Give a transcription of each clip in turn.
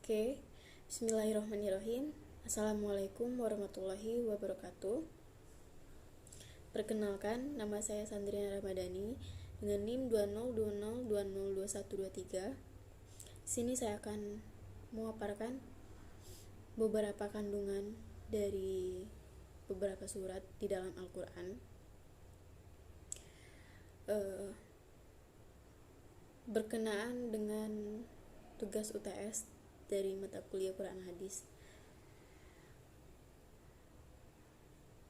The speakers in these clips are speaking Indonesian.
Oke, bismillahirrahmanirrahim. Assalamualaikum warahmatullahi wabarakatuh. Perkenalkan, nama saya Sandrina Ramadhani dengan NIM 2020202123. Sini saya akan memaparkan beberapa kandungan dari beberapa surat di dalam Al-Quran. Berkenaan dengan tugas UTS dari mata kuliah Quran Hadis.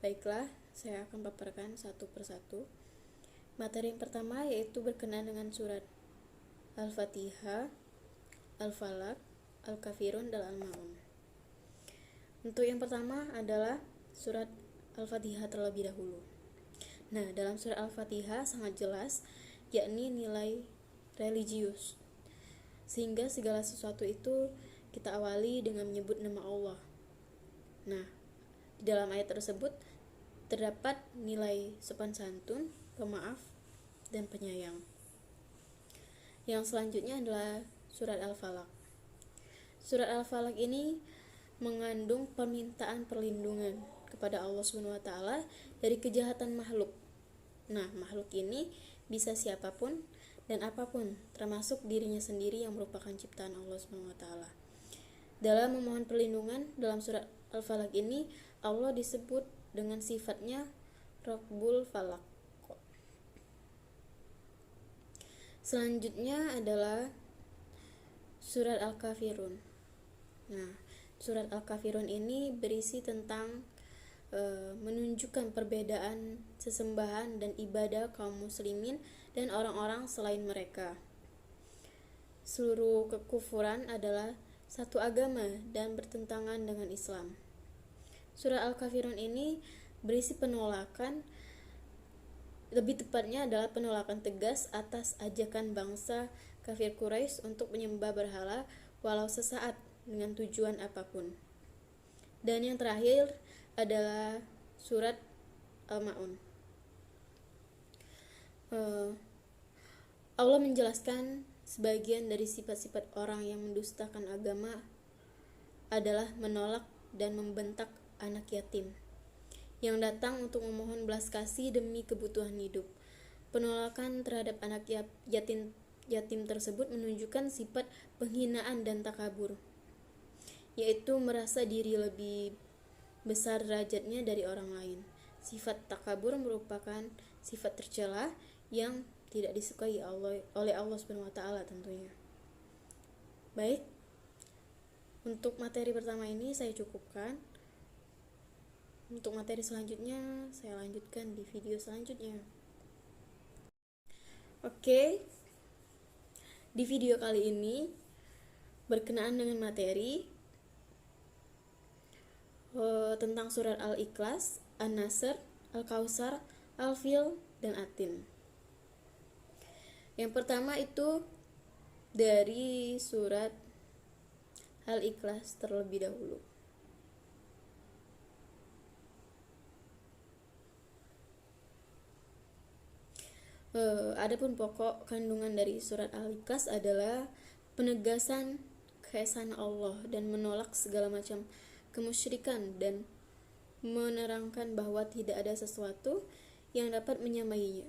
Baiklah, saya akan paparkan satu persatu. Materi yang pertama yaitu berkenaan dengan surat Al-Fatihah, Al-Falaq, Al-Kafirun, dan Al-Ma'un. Untuk yang pertama adalah surat Al-Fatihah terlebih dahulu. Nah, dalam surat Al-Fatihah sangat jelas, yakni nilai religius, sehingga segala sesuatu itu kita awali dengan menyebut nama Allah. Nah, di dalam ayat tersebut terdapat nilai sopan santun, pemaaf, dan penyayang. Yang selanjutnya adalah surat Al-Falaq. Surat Al-Falaq ini mengandung permintaan perlindungan kepada Allah SWT dari kejahatan makhluk. Nah, makhluk ini bisa siapapun dan apapun, termasuk dirinya sendiri yang merupakan ciptaan Allah SWT. Dalam memohon perlindungan dalam surat Al-Falaq ini, Allah disebut dengan sifatnya Rabbul Falaq. Selanjutnya adalah surat Al-Kafirun. Nah, surat Al-Kafirun ini berisi tentang menunjukkan perbedaan sesembahan dan ibadah kaum muslimin dan orang-orang selain mereka. Seluruh kekufuran adalah satu agama dan bertentangan dengan Islam. Surat Al-Kafirun ini berisi penolakan, lebih tepatnya adalah penolakan tegas atas ajakan bangsa kafir Quraisy untuk menyembah berhala walau sesaat dengan tujuan apapun. Dan yang terakhir adalah surat Al-Ma'un. Allah menjelaskan sebagian dari sifat-sifat orang yang mendustakan agama adalah menolak dan membentak anak yatim yang datang untuk memohon belas kasih demi kebutuhan hidup. Penolakan terhadap anak yatim tersebut menunjukkan sifat penghinaan dan takabur, yaitu merasa diri lebih besar derajatnya dari orang lain. Sifat takabur merupakan sifat tercela yang tidak disukai oleh Allah SWT tentunya. Baik, untuk materi pertama ini saya cukupkan. Untuk materi selanjutnya saya lanjutkan di video selanjutnya. Oke, di video kali ini berkenaan dengan materi tentang surat Al-Ikhlas, An-Nasr, Al-Kautsar, Al-Fil, dan At-Tin. Yang pertama itu dari surat Al-Ikhlas terlebih dahulu. Adapun pokok kandungan dari surat Al-Ikhlas adalah penegasan keesaan Allah dan menolak segala macam kemusyrikan dan menerangkan bahwa tidak ada sesuatu yang dapat menyamainya.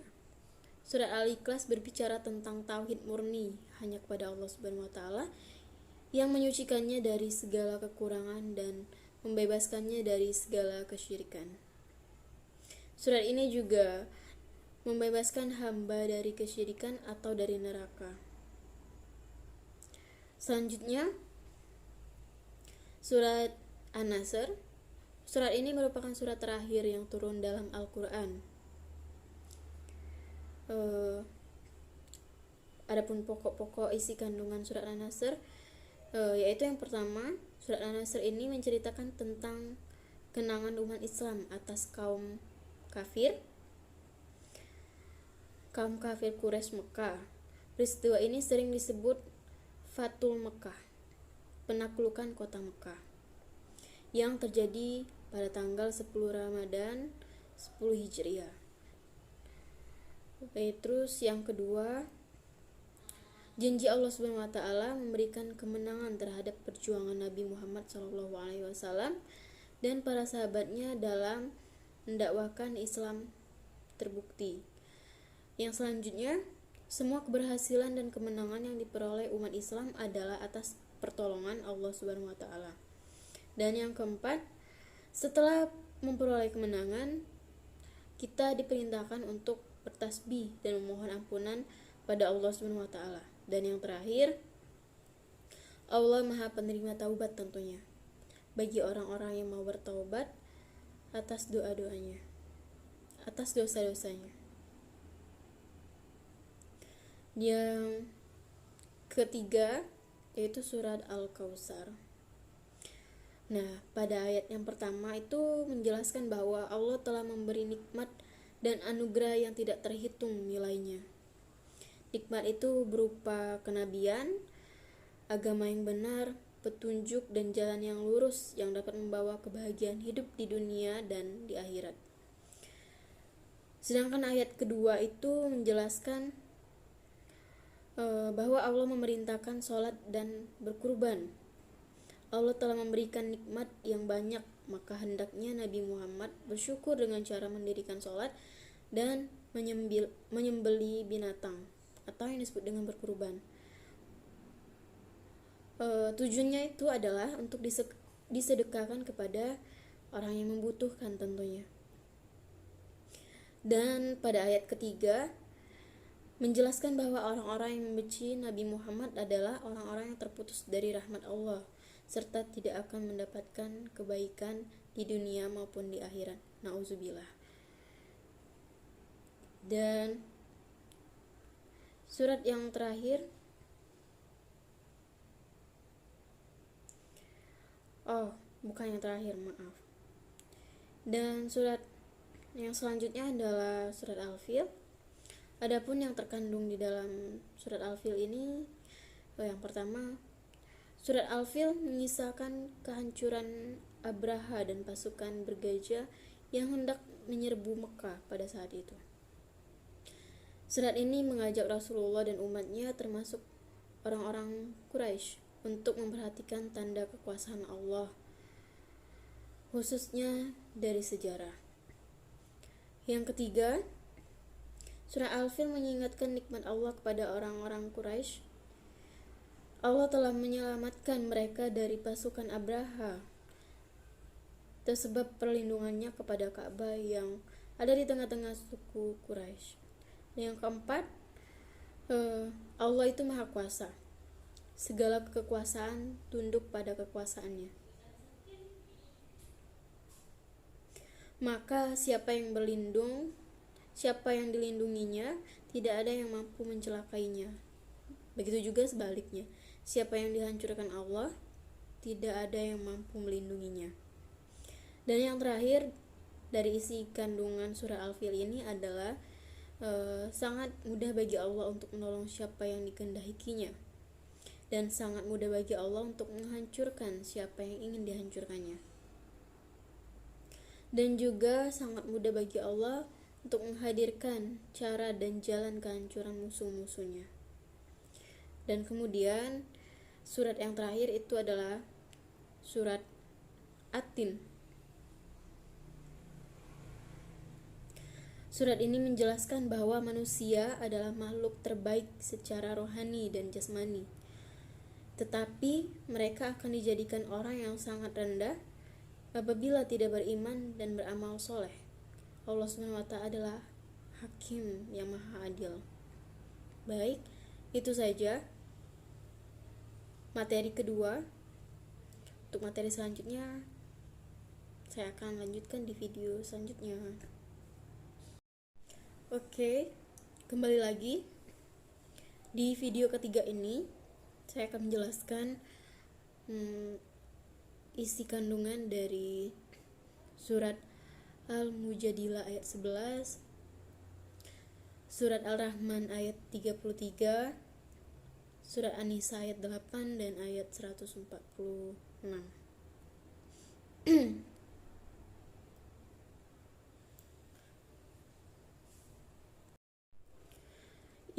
Surat Al-Ikhlas berbicara tentang tauhid murni hanya kepada Allah Subhanahu wa taala yang menyucikannya dari segala kekurangan dan membebaskannya dari segala kesyirikan. Surat ini juga membebaskan hamba dari kesyirikan atau dari neraka. Selanjutnya, surat An-Nasr. Surat ini merupakan surat terakhir yang turun dalam Al-Quran. Adapun pokok-pokok isi kandungan surat An-Nasr, yaitu yang pertama, surat An-Nasr ini menceritakan tentang kenangan umat Islam atas kaum kafir Quraisy Mekah. Peristiwa ini sering disebut Fathul Mekah, penaklukan kota Mekah, yang terjadi pada tanggal 10 Ramadan 10 Hijriah. Terus yang kedua, Janji Allah Subhanahu wa taala memberikan kemenangan terhadap perjuangan Nabi Muhammad SAW dan para sahabatnya dalam mendakwakan Islam terbukti. Yang selanjutnya, semua keberhasilan dan kemenangan yang diperoleh umat Islam adalah atas pertolongan Allah Subhanahu wa taala. Dan yang keempat, setelah memperoleh kemenangan, kita diperintahkan untuk bertasbih dan memohon ampunan pada Allah Subhanahu wa taala. Dan yang terakhir, Allah Maha Penerima Taubat tentunya bagi orang-orang yang mau bertaubat atas doa-doanya, atas dosa-dosanya. Yang ketiga yaitu surat Al-Kautsar. Nah, pada ayat yang pertama itu menjelaskan bahwa Allah telah memberi nikmat dan anugerah yang tidak terhitung nilainya. Nikmat itu berupa kenabian, agama yang benar, petunjuk dan jalan yang lurus yang dapat membawa kebahagiaan hidup di dunia dan di akhirat. Sedangkan ayat kedua itu menjelaskan bahwa Allah memerintahkan sholat dan berkurban. Allah telah memberikan nikmat yang banyak, maka hendaknya Nabi Muhammad bersyukur dengan cara mendirikan sholat dan menyembeli binatang atau yang disebut dengan berkurban. Tujuannya itu adalah untuk disedekahkan kepada orang yang membutuhkan tentunya. Dan pada ayat ketiga menjelaskan bahwa orang-orang yang membenci Nabi Muhammad adalah orang-orang yang terputus dari rahmat Allah serta tidak akan mendapatkan kebaikan di dunia maupun di akhirat. Nauzubillah. Dan surat yang terakhir, bukan yang terakhir, maaf. Dan surat yang selanjutnya adalah surat Al-Fil. Adapun yang terkandung di dalam surat Al-Fil ini, yang pertama, surat Al-Fil mengisahkan kehancuran Abraha dan pasukan bergajah yang hendak menyerbu Mekah pada saat itu. Surat ini mengajak Rasulullah dan umatnya termasuk orang-orang Quraisy untuk memperhatikan tanda kekuasaan Allah, khususnya dari sejarah. Yang ketiga, surat Al-Fil mengingatkan nikmat Allah kepada orang-orang Quraisy. Allah telah menyelamatkan mereka dari pasukan Abraha tersebab perlindungannya kepada Ka'bah yang ada di tengah-tengah suku Quraisy. Yang keempat, Allah itu Maha Kuasa. Segala kekuasaan tunduk pada kekuasaannya. Maka siapa yang dilindunginya, tidak ada yang mampu mencelakainya. Begitu juga sebaliknya, siapa yang dihancurkan Allah, tidak ada yang mampu melindunginya. Dan yang terakhir dari isi kandungan surah Al-Fil ini adalah sangat mudah bagi Allah untuk menolong siapa yang dikehendakinya, dan sangat mudah bagi Allah untuk menghancurkan siapa yang ingin dihancurkannya, dan juga sangat mudah bagi Allah untuk menghadirkan cara dan jalan kehancuran musuh-musuhnya. Dan kemudian surat yang terakhir itu adalah surat At-Tin. Surat ini menjelaskan bahwa manusia adalah makhluk terbaik secara rohani dan jasmani, tetapi mereka akan dijadikan orang yang sangat rendah apabila tidak beriman dan beramal soleh. Allah SWT adalah Hakim yang Maha Adil. Baik, itu saja materi kedua. Untuk materi selanjutnya saya akan lanjutkan di video selanjutnya. Oke, kembali lagi. Di video ketiga ini saya akan menjelaskan isi kandungan dari surat Al-Mujadilah ayat 11, surat Al-Rahman ayat 33, surat An-Nisa ayat 8 dan ayat 146.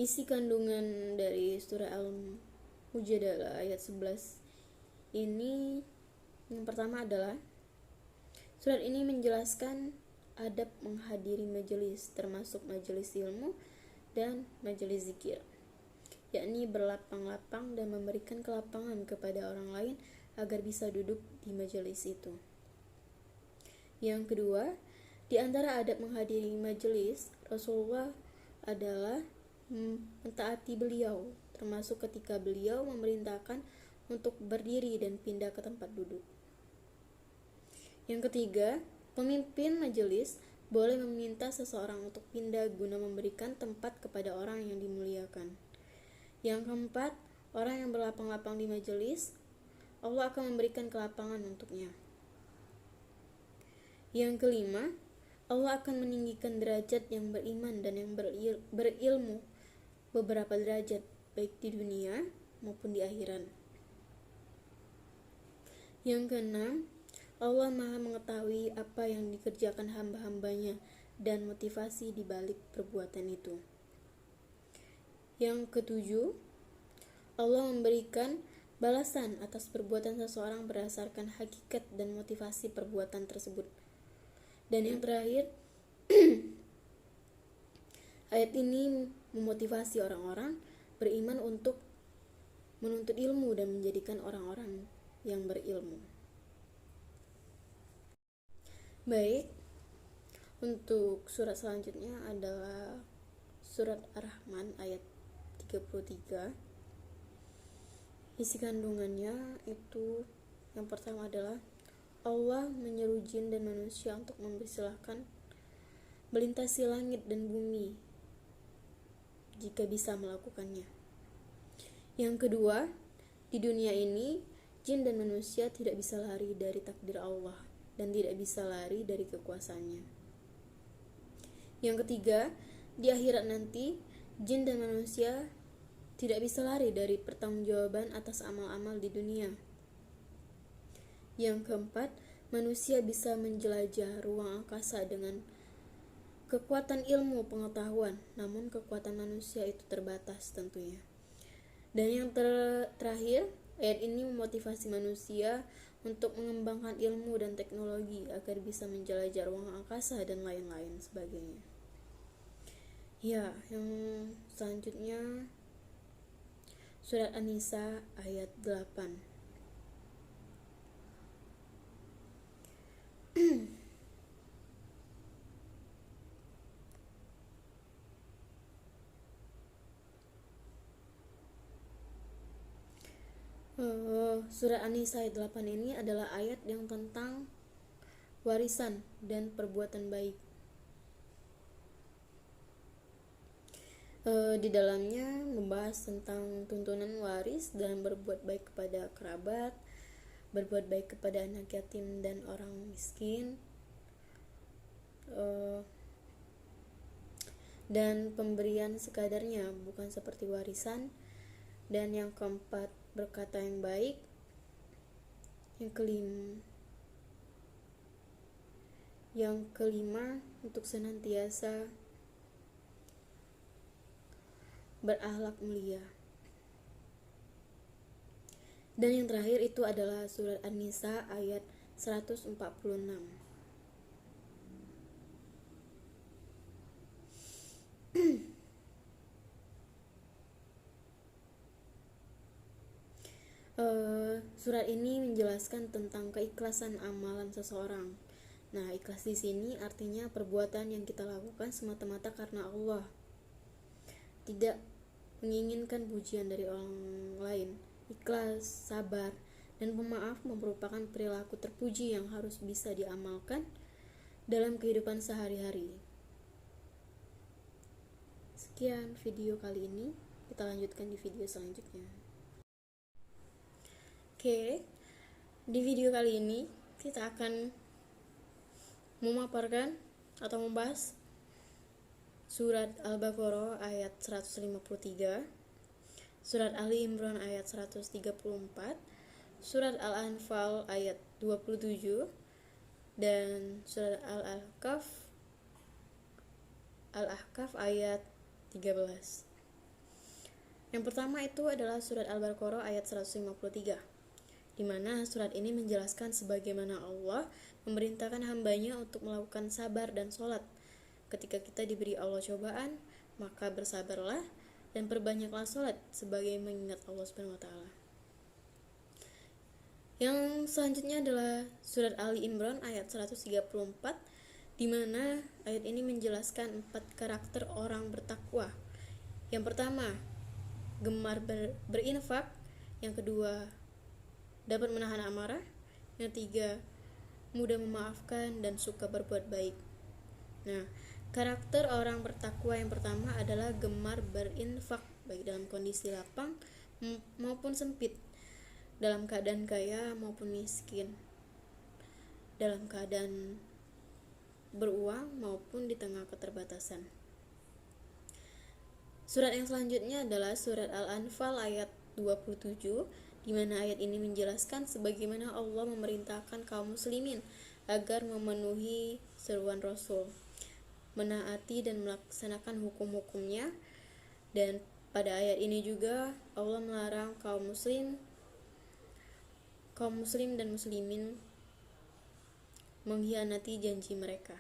Isi kandungan dari surah Al-Mujadalah ayat 11 ini, yang pertama adalah surat ini menjelaskan adab menghadiri majelis, termasuk majelis ilmu dan majelis zikir, yakni berlapang-lapang dan memberikan kelapangan kepada orang lain agar bisa duduk di majelis itu. Yang kedua, di antara adab menghadiri majelis Rasulullah adalah mentaati beliau, termasuk ketika beliau memerintahkan untuk berdiri dan pindah ke tempat duduk. Yang ketiga, pemimpin majelis boleh meminta seseorang untuk pindah guna memberikan tempat kepada orang yang dimuliakan. Yang keempat, orang yang berlapang-lapang di majelis, Allah akan memberikan kelapangan untuknya. Yang kelima, Allah akan meninggikan derajat yang beriman dan yang berilmu beberapa derajat, baik di dunia maupun di akhirat. Yang keenam, Allah Maha mengetahui apa yang dikerjakan hamba-hambanya dan motivasi di balik perbuatan itu. Yang ketujuh, Allah memberikan balasan atas perbuatan seseorang berdasarkan hakikat dan motivasi perbuatan tersebut. Dan yang terakhir, ayat ini memotivasi orang-orang beriman untuk menuntut ilmu dan menjadikan orang-orang yang berilmu. Baik, untuk surat selanjutnya adalah surat Ar-Rahman ayat 33. Isi kandungannya itu, yang pertama adalah Allah menyeru jin dan manusia untuk mempersilahkan melintasi langit dan bumi jika bisa melakukannya. Yang kedua, di dunia ini jin dan manusia tidak bisa lari dari takdir Allah dan tidak bisa lari dari kekuasaannya. Yang ketiga, di akhirat nanti jin dan manusia tidak bisa lari dari pertanggungjawaban atas amal-amal di dunia. Yang keempat, manusia bisa menjelajah ruang angkasa dengan kekuatan ilmu pengetahuan, namun kekuatan manusia itu terbatas tentunya. Dan yang terakhir, ayat ini memotivasi manusia untuk mengembangkan ilmu dan teknologi agar bisa menjelajah ruang angkasa dan lain-lain sebagainya. Ya, yang selanjutnya surat An-Nisa ayat 8. Surat An-Nisa ayat 8 ini adalah ayat yang tentang warisan dan perbuatan baik. Di dalamnya membahas tentang tuntunan waris dan berbuat baik kepada kerabat, berbuat baik kepada anak yatim dan orang miskin, dan pemberian sekadarnya, bukan seperti warisan. Dan yang keempat, berkata yang baik. Yang kelima, untuk senantiasa berakhlak mulia. Dan yang terakhir itu adalah surat An-Nisa ayat 146. Surat ini menjelaskan tentang keikhlasan amalan seseorang. Nah, ikhlas di sini artinya perbuatan yang kita lakukan semata-mata karena Allah, tidak menginginkan pujian dari orang lain. Ikhlas, sabar, dan pemaaf merupakan perilaku terpuji yang harus bisa diamalkan dalam kehidupan sehari-hari. Sekian video kali ini, kita lanjutkan di video selanjutnya. Oke, di video kali ini kita akan memaparkan atau membahas surat Al-Baqarah ayat 153, surat Ali Imran ayat 134, surat Al-Anfal ayat 27, dan surat Al-Ahqaf ayat 13. Yang pertama itu adalah surat Al-Baqarah ayat 153, di mana surat ini menjelaskan sebagaimana Allah memerintahkan hambanya untuk melakukan sabar dan sholat. Ketika kita diberi Allah cobaan, maka bersabarlah dan perbanyaklah sholat sebagai mengingat Allah Subhanahu wa Ta'ala. Yang selanjutnya adalah surat Ali Imran ayat 134, di mana ayat ini menjelaskan 4 karakter orang bertakwa. Yang pertama, gemar berinfak. Yang kedua, dapat menahan amarah. Yang ketiga, mudah memaafkan dan suka berbuat baik. Nah, karakter orang bertakwa yang pertama adalah gemar berinfak, baik dalam kondisi lapang maupun sempit, dalam keadaan kaya maupun miskin, dalam keadaan beruang maupun di tengah keterbatasan. Surat yang selanjutnya adalah surat Al-Anfal ayat 27, di mana ayat ini menjelaskan sebagaimana Allah memerintahkan kaum muslimin agar memenuhi seruan Rasul, menaati dan melaksanakan hukum-hukumnya. Dan pada ayat ini juga Allah melarang kaum muslim dan muslimin mengkhianati janji mereka.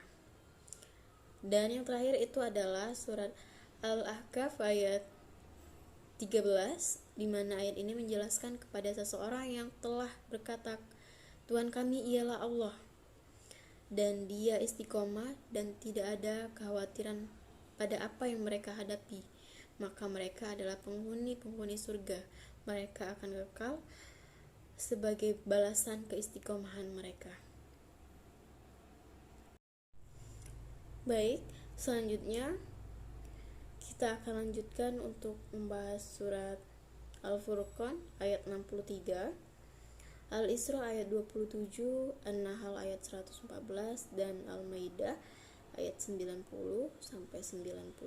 Dan yang terakhir itu adalah surat Al-Ahqaf ayat 13, di mana ayat ini menjelaskan kepada seseorang yang telah berkata, Tuhan kami ialah Allah, dan dia istiqomah dan tidak ada kekhawatiran pada apa yang mereka hadapi, maka mereka adalah penghuni surga. Mereka akan kekal sebagai balasan keistiqomahan mereka. Baik, selanjutnya kita akan lanjutkan untuk membahas surat Al-Furqan ayat 63, Al-Isra ayat 27, An-Nahl ayat 114, dan Al-Maidah ayat 90 sampai 91.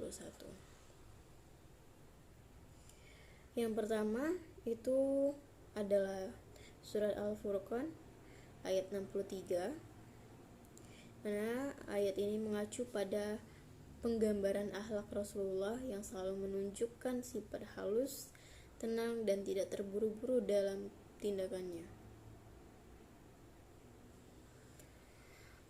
Yang pertama itu adalah surat Al-Furqan ayat 63, mana ayat ini mengacu pada penggambaran akhlak Rasulullah yang selalu menunjukkan sifat halus, tenang, dan tidak terburu-buru dalam tindakannya.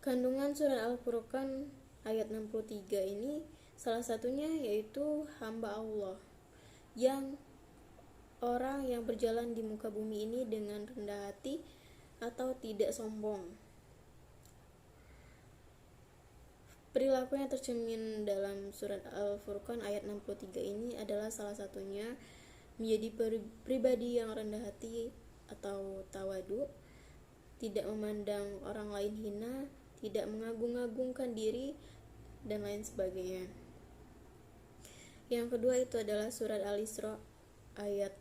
Kandungan surat Al-Furqan ayat 63 ini salah satunya yaitu hamba Allah, yang orang yang berjalan di muka bumi ini dengan rendah hati atau tidak sombong. Perilaku yang tercermin dalam surat Al-Furqan ayat 63 ini adalah salah satunya menjadi pribadi yang rendah hati atau tawadu, tidak memandang orang lain hina, tidak mengagung-agungkan diri, dan lain sebagainya. Yang kedua itu adalah surat Al-Isra ayat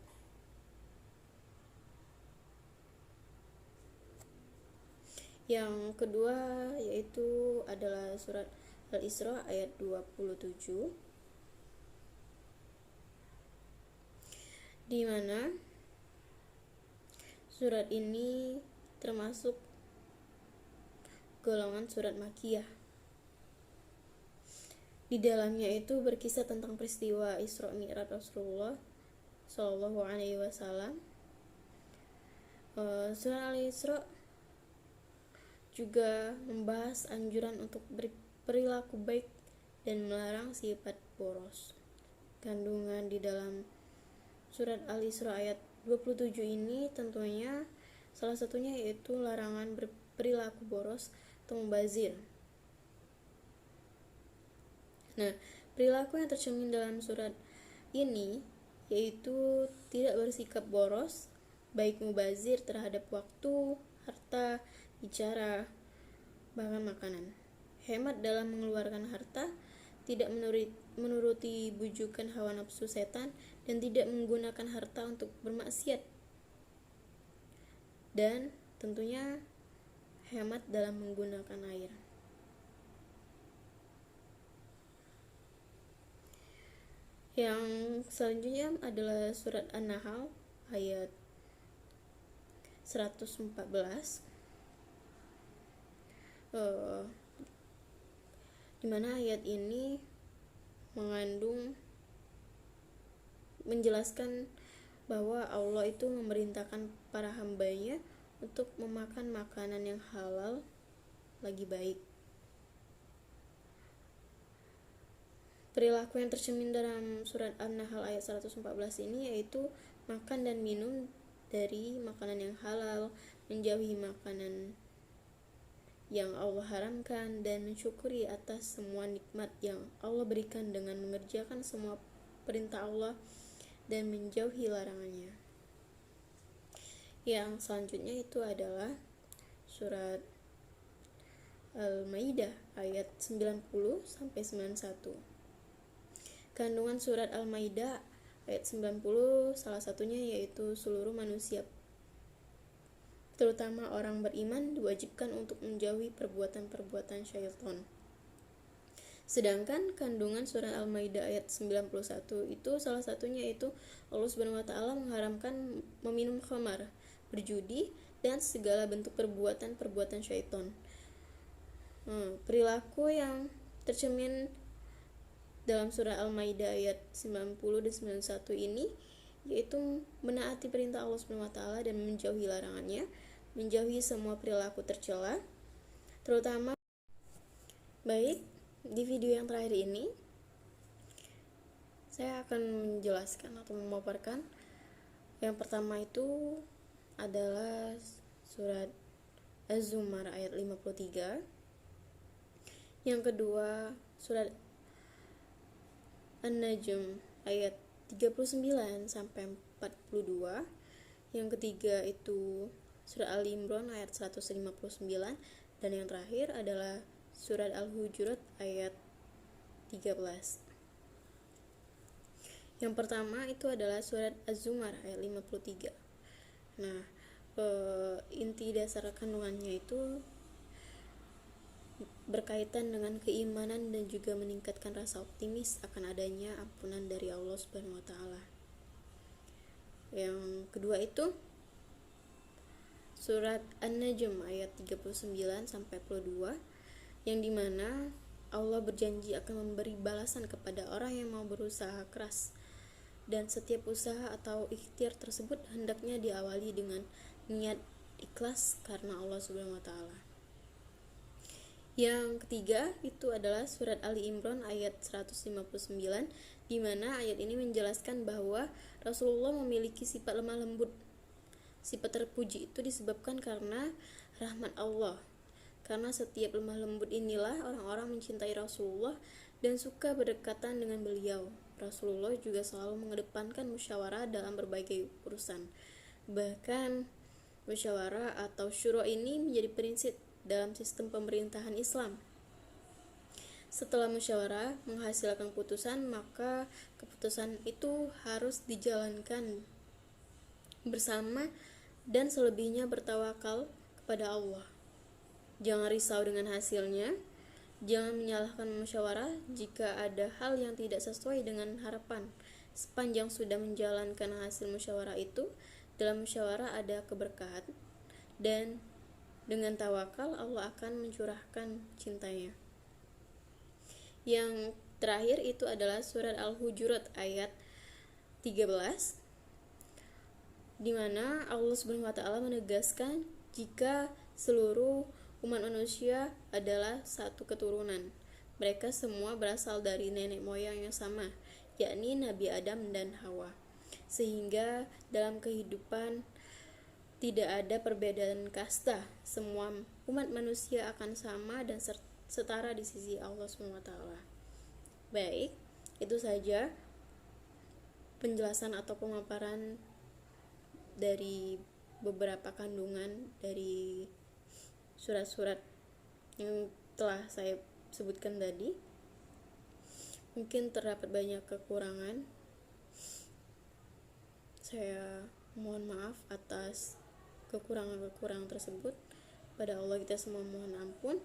Yang kedua yaitu adalah surat Al-Isra ayat 27, di mana surat ini termasuk golongan surat Makkiyah. Di dalamnya itu berkisah tentang peristiwa Isra Mi'raj Rasulullah Shallallahu Alaihi Wasallam. Surat Al-Isra juga membahas anjuran untuk berperilaku baik dan melarang sifat boros. Kandungan di dalam surat Al-Isra ayat 27 ini tentunya salah satunya yaitu larangan berperilaku boros atau mubazir. Nah, perilaku yang tercermin dalam surat ini yaitu tidak bersikap boros, baik mubazir terhadap waktu, harta, bicara, bahkan makanan. Hemat dalam mengeluarkan harta, tidak menuruti bujukan hawa nafsu setan, dan tidak menggunakan harta untuk bermaksiat. Dan tentunya hemat dalam menggunakan air. Yang selanjutnya adalah surat An-Nahl ayat 114, di mana ayat ini mengandung menjelaskan bahwa Allah itu memerintahkan para hambanya untuk memakan makanan yang halal lagi baik. Perilaku yang tercermin dalam surat An-Nahl ayat 114 ini yaitu makan dan minum dari makanan yang halal, menjauhi makanan yang Allah haramkan, dan mensyukuri atas semua nikmat yang Allah berikan dengan mengerjakan semua perintah Allah dan menjauhi larangannya. Yang selanjutnya itu adalah surat Al-Maidah ayat 90 sampai 91. Kandungan surat Al-Maidah ayat 90 salah satunya yaitu seluruh manusia, terutama orang beriman, diwajibkan untuk menjauhi perbuatan-perbuatan syaitan. Sedangkan kandungan surat Al-Maidah ayat 91 itu salah satunya yaitu Allah Subhanahu wa taala mengharamkan meminum khamar, berjudi, dan segala bentuk perbuatan-perbuatan syaitan. Perilaku yang tercermin dalam surah Al-Maidah ayat 90 dan 91 ini yaitu menaati perintah Allah Subhanahu wa taala dan menjauhi larangannya, menjauhi semua perilaku tercela, terutama. Baik, di video yang terakhir ini saya akan menjelaskan atau memaparkan yang pertama itu adalah surat Az-Zumar ayat 53, yang kedua surat An-Najm ayat 39 sampai 42, yang ketiga itu surat Al-Imran ayat 159, dan yang terakhir adalah surat Al-Hujurat ayat 13. Yang pertama itu adalah surat Az-Zumar ayat 53. Nah, inti dasar kandungannya itu berkaitan dengan keimanan dan juga meningkatkan rasa optimis akan adanya ampunan dari Allah Subhanahu wa taala. Yang kedua itu surat An-Najm ayat 39 sampai 42, yang dimana Allah berjanji akan memberi balasan kepada orang yang mau berusaha keras, dan setiap usaha atau ikhtiar tersebut hendaknya diawali dengan niat ikhlas karena Allah Subhanahu wa taala. Yang ketiga itu adalah surat Ali Imran ayat 159, di mana ayat ini menjelaskan bahwa Rasulullah memiliki sifat lemah lembut. Sifat terpuji itu disebabkan karena rahmat Allah. Karena setiap lemah lembut inilah orang-orang mencintai Rasulullah dan suka berdekatan dengan beliau. Rasulullah juga selalu mengedepankan musyawarah dalam berbagai urusan. Bahkan musyawarah atau syura ini menjadi prinsip dalam sistem pemerintahan Islam. Setelah musyawarah menghasilkan keputusan, maka keputusan itu harus dijalankan bersama dan selebihnya bertawakal kepada Allah. Jangan risau dengan hasilnya, jangan menyalahkan musyawarah jika ada hal yang tidak sesuai dengan harapan. Sepanjang sudah menjalankan hasil musyawarah itu, dalam musyawarah ada keberkahan, dan dengan tawakal Allah akan mencurahkan cintanya. Yang terakhir itu adalah surat Al-Hujurat ayat 13, di mana Allah Subhanahu wa taala menegaskan jika seluruh umat manusia adalah satu keturunan. Mereka semua berasal dari nenek moyang yang sama, yakni Nabi Adam dan Hawa. Sehingga dalam kehidupan tidak ada perbedaan kasta. Semua umat manusia akan sama dan setara di sisi Allah SWT. Baik, itu saja penjelasan atau pemaparan dari beberapa kandungan dari surat-surat yang telah saya sebutkan tadi. Mungkin terdapat banyak kekurangan. Saya mohon maaf atas kekurangan-kekurangan tersebut. Pada Allah kita semua mohon ampun.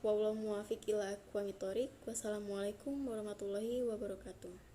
Wallahu muwaffiq ila aqwamit thoriq. Wassalamualaikum warahmatullahi wabarakatuh.